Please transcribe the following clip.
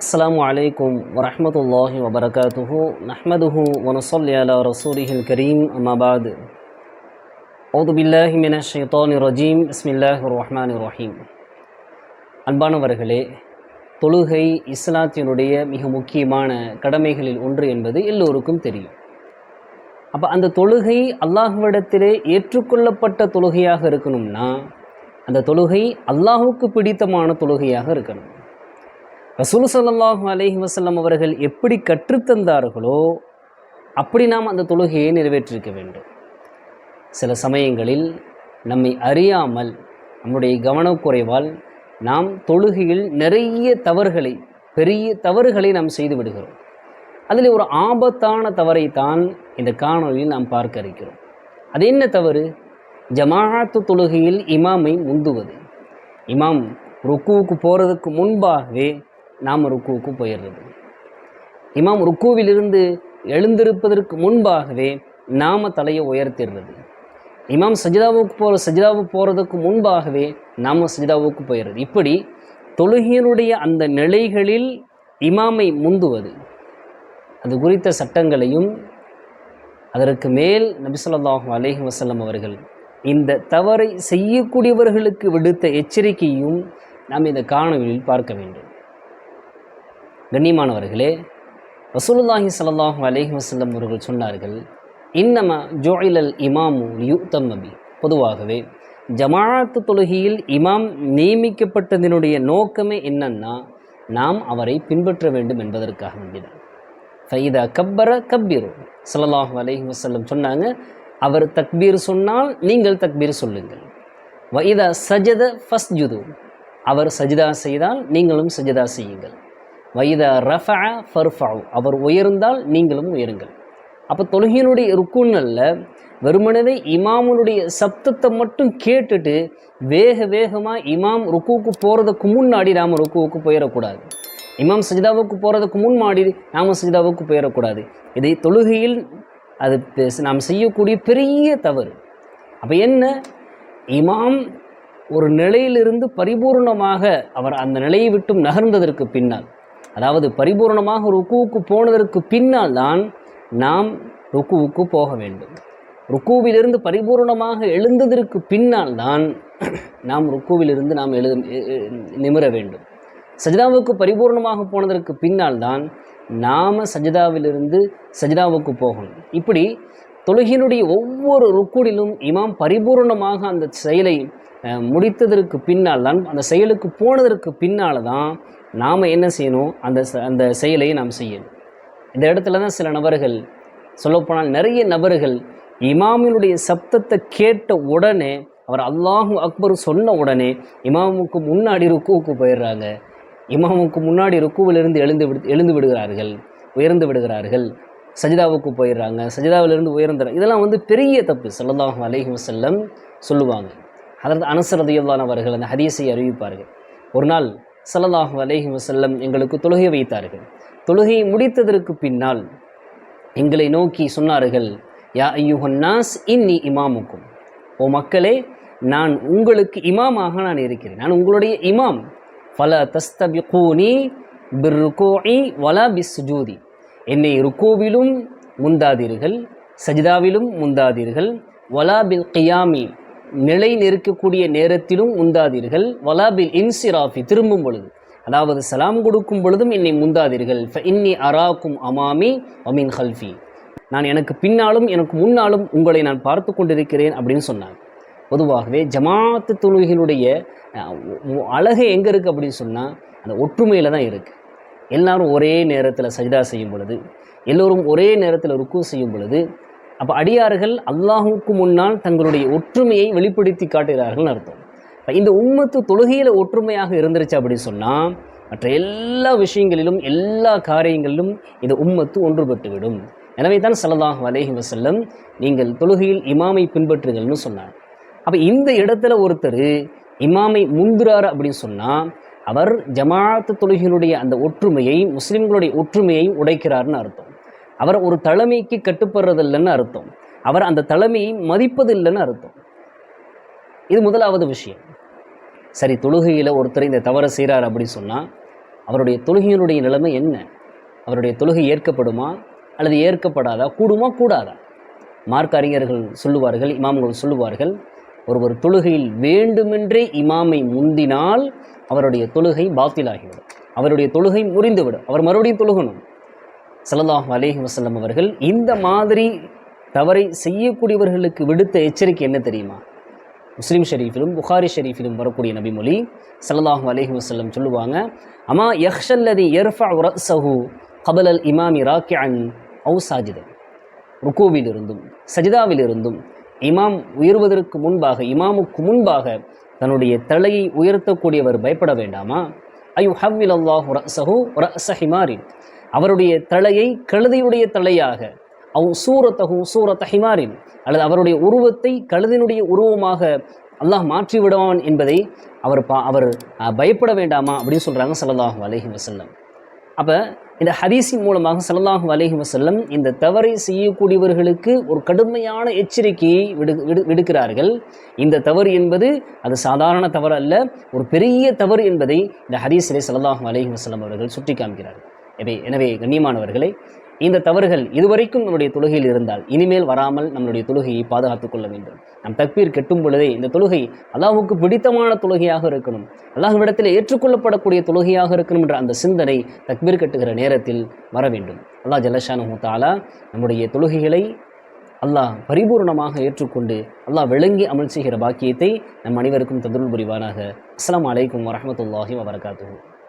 السلام عليكم ورحمة الله وبركاته نحمده ونصلي على رسوله الكريم أما بعد أعوذ بالله من الشيطان الرجيم بسم الله الرحمن الرحيم அன்பானவர்களே, தொழுகை இஸ்லாத்தினுடைய மிக முக்கியமான கடமைகளில் ஒன்று என்பது எல்லோருக்கும் தெரியும். அப்போ அந்த தொழுகை அல்லாஹ்விடத்திலே ஏற்றுக்கொள்ளப்பட்ட தொழுகையாக இருக்கணும்னா அந்த தொழுகை அல்லாஹுக்கு பிடித்தமான தொழுகையாக இருக்கணும். ரசூல் ஸல்லல்லாஹு அலைஹி வஸல்லம் அவர்கள் எப்படி கற்றுத்தந்தார்களோ அப்படி நாம் அந்த தொழுகையை நிறைவேற்றிருக்க வேண்டும். சில சமயங்களில் நம்மை அறியாமல் நம்முடைய கவனக்குறைவால் நாம் தொழுகையில் நிறைய தவறுகளை, பெரிய தவறுகளை நாம் செய்து விடுகிறோம். அதில் ஒரு ஆபத்தான தவறை தான் இந்த காணொலியில் நாம் பார்க்க இருக்கிறோம். அது என்ன தவறு? ஜமாஅத்து தொழுகையில் இமாமை முந்துவது. இமாம் ருக்குவுக்கு போகிறதுக்கு முன்பாகவே நாம் ருக்குவுக்கு போயிடுறது. இமாம் ருக்குவிலிருந்து எழுந்திருப்பதற்கு முன்பாகவே நாம் தலையை உயர்த்திடுறது. இமாம் சஜிதாவுக்கு போகிறதுக்கு முன்பாகவே நாம் சஜிதாவுக்கு போயிடுறது. இப்படி தொழுகையினுடைய அந்த நிலைகளில் இமாமை முந்துவது, அது குறித்த சட்டங்களையும் அதற்கு மேல் நபி ஸல்லல்லாஹு அலைஹி வஸல்லம் அவர்கள் இந்த தவறை செய்யக்கூடியவர்களுக்கு விடுத்த எச்சரிக்கையும் நாம் இந்த காணொலியில் பார்க்க வேண்டும். கண்ணியமானவர்களே, ரசூலுல்லாஹி ஸல்லல்லாஹு அலைஹி வஸல்லம் அவர்கள் சொன்னார்கள், இன்னமா ஜுஇலல் இமாமு லியுத்தம்ம பி. பொதுவாகவே ஜமாஅத்து தொழுகையில் இமாம் நியமிக்கப்பட்டதனுடைய நோக்கமே என்னன்னா நாம் அவரை பின்பற்ற வேண்டும் என்பதற்காக வேண்டிதான். ஃபைதா கப்பர கப்பீரு. ஸல்லல்லாஹு அலைஹி வஸல்லம் சொன்னாங்க, அவர் தக்பீர் சொன்னால் நீங்கள் தக்பீர் சொல்லுங்கள். வைதா சஜத ஃபஸ்ஜுது. அவர் சஜிதா செய்தால் நீங்களும் சஜிதா செய்யுங்கள். வைதா ரஃபஅ ஃபர்ஃபஉ. அவர் உயர்ந்தால் நீங்களும் உயருங்கள். அப்போ தொழுகையினுடைய ருக்குன்ல வெறுமனவே இமாமுடைய சப்தத்தை மட்டும் கேட்டுட்டு வேகமாக இமாம் ருக்குவுக்கு போகிறதுக்கு முன்னாடி நாம் ருக்குவுக்கு போயிடக்கூடாது. இமாம் சஜிதாவுக்கு போகிறதுக்கு முன்னாடி நாம் சஜிதாவுக்கு போயிடக்கூடாது. இதை தொழுகையில் அது நாம் செய்யக்கூடிய பெரிய தவறு. அப்போ என்ன, இமாம் ஒரு நிலையிலிருந்து பரிபூர்ணமாக அவர் அந்த நிலையை விட்டும் நகர்ந்ததற்கு பின்னால், அதாவது பரிபூர்ணமாக ருக்குவுக்கு போனதற்கு பின்னால் தான் நாம் ருக்குவுக்கு போக வேண்டும். ருக்குவிலிருந்து பரிபூர்ணமாக எழுந்ததற்கு பின்னால் தான் நாம் ருக்குவிலிருந்து நாம் நிமிர வேண்டும். சஜிதாவுக்கு பரிபூர்ணமாக போனதற்கு பின்னால் தான் நாம் சஜிதாவிலிருந்து சஜிதாவுக்கு போகணும். இப்படி தொழுகையினுடைய ஒவ்வொரு ருக்குடிலும் இமாம் பரிபூர்ணமாக அந்த செயலை முடித்ததற்கு பின்னால் தான், அந்த செயலுக்கு போனதற்கு பின்னால் தான் நாம் என்ன செய்யணும், அந்த செயலை நாம் செய்யணும். இந்த இடத்துல தான் சில நபர்கள், சொல்லப்போனால் நிறைய நபர்கள் இமாமினுடைய சப்தத்தை கேட்ட உடனே, அவர் அல்லாஹு அக்பர் சொன்ன உடனே இமாமுக்கு முன்னாடி ருக்குவுக்கு போயிடுறாங்க. இமாமுக்கு முன்னாடி ருக்குவிலிருந்து எழுந்து விடுகிறார்கள், உயர்ந்து விடுகிறார்கள். சஜிதாவுக்கு போயிடுறாங்க, சஜிதாவிலிருந்து உயர்ந்துறாங்க. இதெல்லாம் பெரிய தப்பு. ஸல்லல்லாஹு அலைஹி வஸல்லம் சொல்லுவாங்க. ஹதரத் அனஸ் ரலியல்லாஹு அவர்கள் அந்த ஹதீஸை அறிவிப்பார்கள். ஒரு நாள் ஸல்லல்லாஹு அலைஹி வஸல்லம் எங்களுக்கு தொழுகை வைத்தார்கள். தொழுகையை முடித்ததற்கு பின்னால் எங்களை நோக்கி சொன்னார்கள், யா ஐயுஹன் நாஸ் இன்னி இமாமுக்கும். ஓ மக்களே, நான் உங்களுக்கு இமாமாக நான் இருக்கிறேன், நான் உங்களுடைய இமாம். ஃபலா தஸ்தபிகூனி பிர்ருகூஇ வலா பிஸ்ஸுஜூதி. என்னை ருக்கூவிலும் முந்தாதீர்கள், சஜிதாவிலும் முந்தாதீர்கள். வலா பில் கியாமி, நிலை நிற்கக்கூடிய நேரத்திலும் முந்தாதீர்கள். வலா பில் இன்சிராஃபி, திரும்பும் பொழுது, அதாவது சலாம் கொடுக்கும் பொழுதும் என்னை முந்தாதீர்கள். ஃப இன்னி அராக்கும் அமாமி வமின் ஹல்ஃபி. நான் எனக்கு பின்னாலும் எனக்கு முன்னாலும் உங்களை நான் பார்த்து கொண்டிருக்கிறேன் அப்படின்னு சொன்னாங்க. பொதுவாகவே ஜமாஅத்து தொழுகையினுடைய அழகை எங்கே இருக்குது அப்படின்னு சொன்னால் அந்த ஒற்றுமையில் தான் இருக்குது. எல்லாரும் ஒரே நேரத்தில் சஜிதா செய்யும் பொழுது, எல்லோரும் ஒரே நேரத்தில் ருக்கு செய்யும் பொழுது, அப்போ அடியார்கள் அல்லாஹுக்கு முன்னால் தங்களுடைய ஒற்றுமையை வெளிப்படுத்தி காட்டுகிறார்கள் அர்த்தம். இந்த உம்மத்து தொழுகையில் ஒற்றுமையாக இருந்துருச்சு அப்படின்னு சொன்னால் மற்ற எல்லா விஷயங்களிலும் எல்லா காரியங்களிலும் இந்த உம்மத்து ஒன்றுபட்டுவிடும். எனவே தான் ஸல்லல்லாஹு அலைஹி வஸல்லம் நீங்கள் தொழுகையில் இமாமை பின்பற்றுங்கள்னு சொன்னார். அப்போ இந்த இடத்துல ஒருத்தர் இமாமை முந்துறாரு அப்படின்னு சொன்னால் அவர் ஜமாஅத்து தொழுகையினுடைய அந்த ஒற்றுமையை, முஸ்லிம்களுடைய ஒற்றுமையை உடைக்கிறார்னு அர்த்தம். அவர் ஒரு தலைமைக்கு கட்டுப்படுறதில்லைன்னு அர்த்தம். அவர் அந்த தலைமையை மதிப்பதில்லைன்னு அர்த்தம். இது முதலாவது விஷயம். சரி, தொழுகையில் ஒருத்தர் இந்த தவறை செய்கிறார் அப்படின்னு சொன்னால் அவருடைய தொழுகையினுடைய நிலைமை என்ன? அவருடைய தொழுகை ஏற்கப்படுமா அல்லது ஏற்கப்படாதா, கூடுமா கூடாதா? மார்க்க அறிஞர்கள் சொல்லுவார்கள், இமாம்கள் சொல்லுவார்கள், ஒருவர் தொழுகையில் வேண்டுமென்றே இமாமை முந்தினால் அவருடைய தொழுகை பாத்திலாகிவிடும், அவருடைய தொழுகை முறிந்துவிடும், அவர் மறுபடியும் தொழுகணும். ஸல்லல்லாஹு அலைஹி வஸல்லம் அவர்கள் இந்த மாதிரி தவறை செய்யக்கூடியவர்களுக்கு விடுத்த எச்சரிக்கை என்ன தெரியுமா? முஸ்லீம் ஷரீஃபிலும் புகாரி ஷரீஃபிலும் வரக்கூடிய நபிமொழி ஸல்லல்லாஹு அலைஹி வஸல்லம் சொல்லுவாங்க, அமா யஹ்ஷல்லதி யர்ஃபஉ ரஅஸஹு கபலல் இமாமி ராக்கிஅன் அவ் சாஜிதன். ருக்கூவிலிருந்தும் சஜிதாவிலிருந்தும் இமாம் உயர்வதற்கு முன்பாக, இமாமுக்கு முன்பாக தன்னுடைய தலையை உயர்த்தக்கூடியவர் பயப்பட வேண்டாமா? ஐயு ஹவ்வில் அல்லாஹு ரஅஸஹு ரஅஸ ஹிமாரின், அவருடைய தலையை கழுதையுடைய தலையாக, அவ் சூரத்தஹு சூரத்த ஹிமாரின், அல்லது அவருடைய உருவத்தை கழுதினுடைய உருவமாக அல்லாஹ் மாற்றி விடுவான் என்பதை அவர் பயப்பட வேண்டாமா அப்படின்னு சொல்கிறாங்க ஸல்லல்லாஹு அலைஹி வஸல்லம். அப்போ இந்த ஹதீஸின் மூலமாக ஸல்லல்லாஹு அலைஹி வஸல்லம் இந்த தவறை செய்யக்கூடியவர்களுக்கு ஒரு கடுமையான எச்சரிக்கையை விடுக்கிறார்கள். இந்த தவறு என்பது அது சாதாரண தவறு அல்ல, ஒரு பெரிய தவறு என்பதை இந்த ஹதீஸிலே ஸல்லல்லாஹு அலைஹி வஸல்லம் அவர்கள் சுட்டி காண்கிறார்கள். எனவே கண்ணியமானவர்களே, இந்த தவறுகள் இதுவரைக்கும் நம்முடைய தொழுகையில் இருந்தால் இனிமேல் வராமல் நம்மளுடைய தொழுகையை பாதுகாத்துக் கொள்ள வேண்டும். நம் தக்பீர் கெட்டும் பொழுதே இந்த தொழுகை அல்லாஹ்வுக்கு பிடித்தமான தொழுகையாக இருக்கணும், அல்லாஹ்விடத்தில் ஏற்றுக்கொள்ளப்படக்கூடிய தொழுகையாக இருக்கணும் என்ற அந்த சிந்தனை தக்பீர் கட்டுகிற நேரத்தில் வர வேண்டும். அல்லாஹ் ஜல்லஷானஹு தஆலா நம்முடைய தொழுகைகளை அல்லாஹ் பரிபூர்ணமாக ஏற்றுக்கொண்டு அல்லாஹ் விளங்கி அமல் செய்கிற பாக்கியத்தை நம் அனைவருக்கும் தந்தருள் புரிவானாக. அஸ்ஸலாமு அலைக்கும் வரஹ்மத்துல்லாஹி வபரகாத்துஹு.